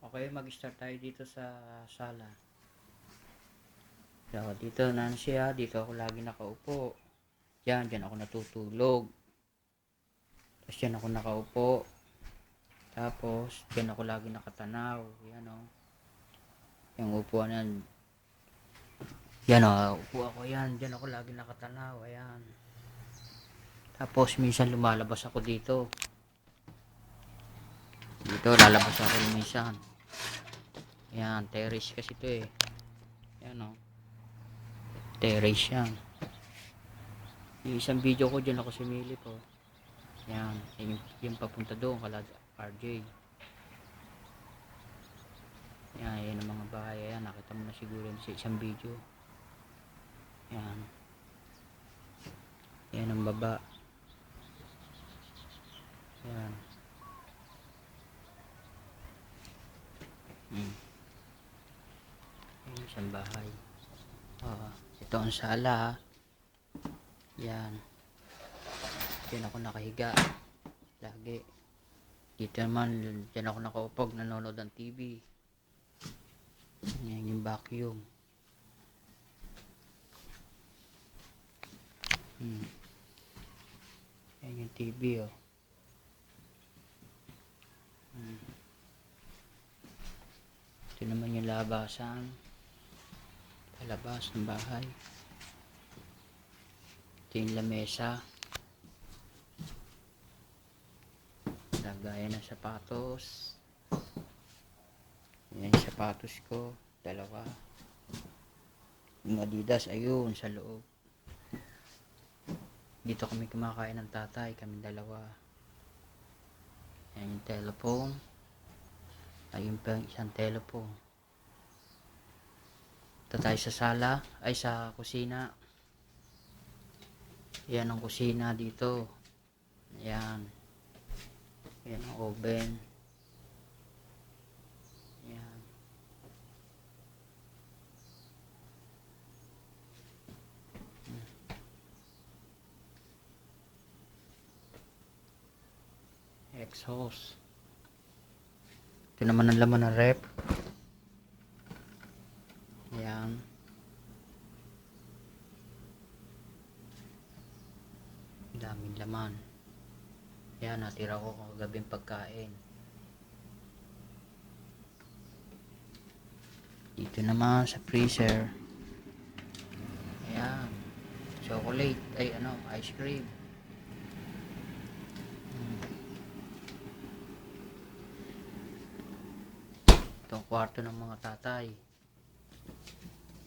Okay, mag-start tayo dito sa sala. So, dito na siya. Dito ako lagi nakaupo. Diyan ako natutulog. Tapos diyan ako nakaupo. Tapos, diyan ako lagi nakatanaw. Yan o. Yung upuan yan. Yan o, upo ako yan. Diyan ako lagi nakatanaw. Ayan. Tapos, minsan lumalabas ako dito. Dito, lalabas ako minsan. Yan, terrace kasi ito eh. Yan o. Terrace yan. Yung isang video ko dyan ako sumilip po. Yan, yung papunta doon kala RJ. Yan ang mga bahay. Ayan, nakita mo na siguro sa isang video. Yan. Yan ang baba. Yan. Yan isang bahay. Ito ang sala. Yan. Diyan ako nakahiga. Lagi. Dito naman, diyan ako nakaupog, nanonood ng TV. Yan yung vacuum. Yan yung TV oh. Ito naman yung labasan. Palabas ng bahay. Ito yung lamesa. Lagayan ng sapatos. Yan yung sapatos ko. Dalawa. Yung Adidas, ayun, sa loob. Dito kami kumakain ng tatay. Kami dalawa. Yan yung telephone. Ayun pa yung isang telephone. Ito tayo sa sala. Ay, sa kusina. Yan ang kusina dito. Yan. Yan ang oven. Yan. Exhaust. Ito naman ang laman ng rep. Yan. Daming laman. Yan, natira ko kagabing pagkain. Dito naman sa freezer. Ayan. Chocolate. Ay, ice cream. Itong kwarto ng mga tatay.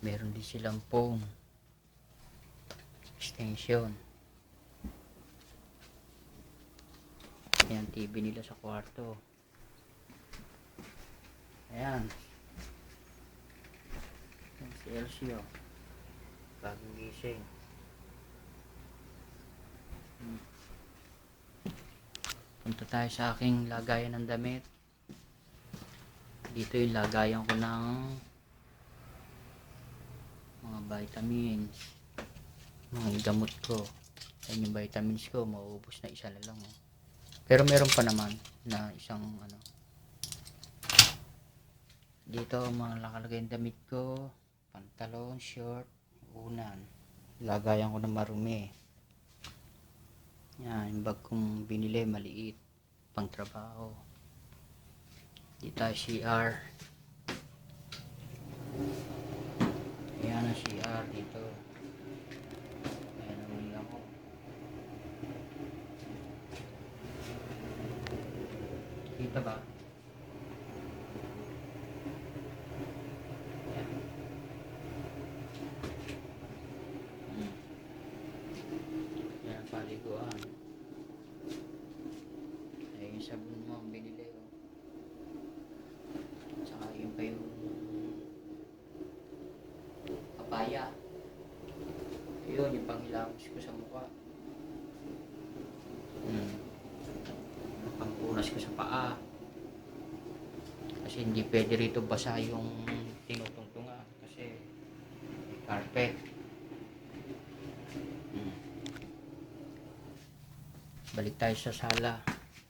Meron din silang phone. Extension. Ayan, TV nila sa kwarto. Ayan. Ayan si Elsie oh. Bagong gising. Punta tayo sa aking lagayan ng damit. Dito yung lagayan ko ng mga vitamins, mga gamot ko. Ayan yung vitamins ko, mauubos na isa na lang oh. Pero meron pa naman na isang dito mga nakalagay yung damit ko, pantalon, short, unan. Lagayan ko ng marumi. Yan, yung bag kong binili maliit, pang trabaho. Dito tayo CR. Ayan ang CR dito. Ayan ang mga ako. Kita ba? Ayan. Ayan ang paliguan. Ayan yung sabon mo ang binili oh. Tsaka yun pa yung papaya. Yun yung panghilamos ko sa mukha. Pangpunas ko sa paa. Kasi hindi pwede rito basa yung tinutungtungan kasi carpet. Balik tayo sa sala.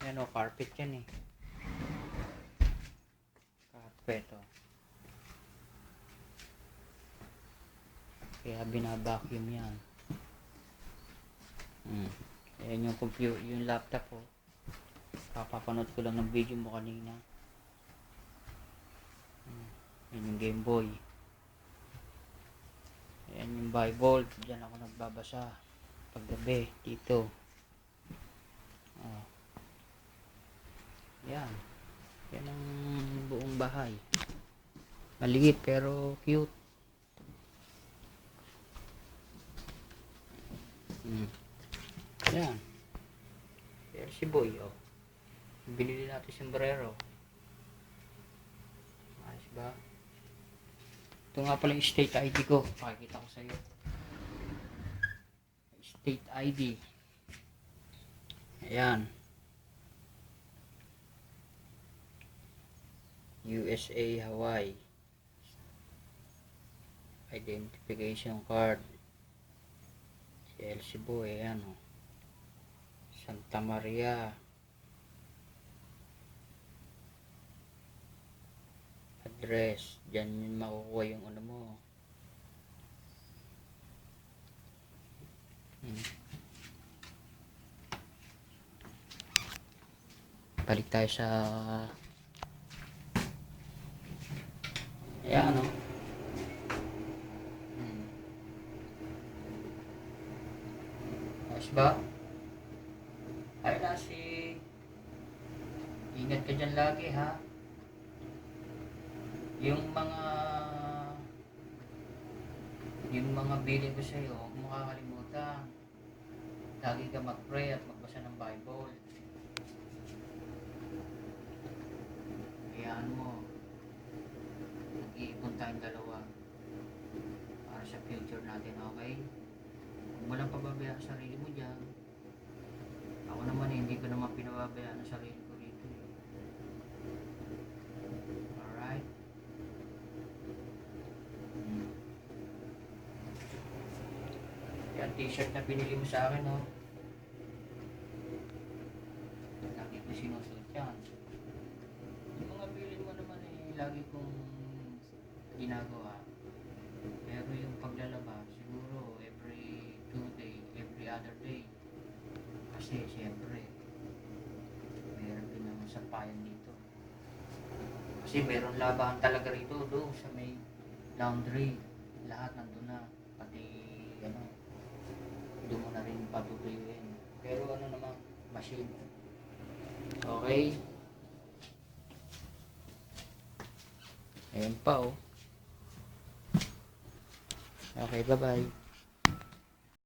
Ayan o, carpet yan eh. aspeto. Kaya binabacuum yan. Ayan yung computer, yung laptop ko. Papapanood ko lang ng video mo kanina. Ayan yung Game Boy. Ayan yung Bible. Diyan ako nagbabasa paggabi dito. Yan. Yan ang buong bahay. Maliit pero cute. Yan. Pero si Boy, oh. Binili natin sombrero. Ayos ba? Ito nga pala yung state ID ko. Pakikita ko sa iyo. State ID. Ayan. USA, Hawaii. Identification card. Si LC Boy, ayan, oh. Santa Maria. Address. Diyan yun makukuha yung ano mo. Balik tayo sa ayan, ano. Ayos ba? Ay na si ingat ka dyan lagi, ha. Yung mga bilin ko sa'yo, huwag mo kakalimutan. Lagi ka mag-pray at magbasa ng Bible. Kayaan mo, mag-iipon tayong dalawa para sa future natin, okay? Huwag mo lang pababayaan ang sarili mo dyan. Ako naman, hindi ko naman pinababayaan ang sarili ko rito. Alright? Yan, t-shirt na binili mo sa akin, oh. Lagi ko sinusuot yan. Yung mga bilin mo naman, lagi kong ginagawa. Pero yung paglalaba, siguro every 2 day, every other day. Kasi siyempre, meron din naman sampayan dito. Kasi meron labahan talaga rito, doon sa may laundry. Lahat nandun na. Pati, doon mo na rin patutuyuin. Pero ano naman, machine. Okay? Ayan pa, oh. Okay, bye-bye.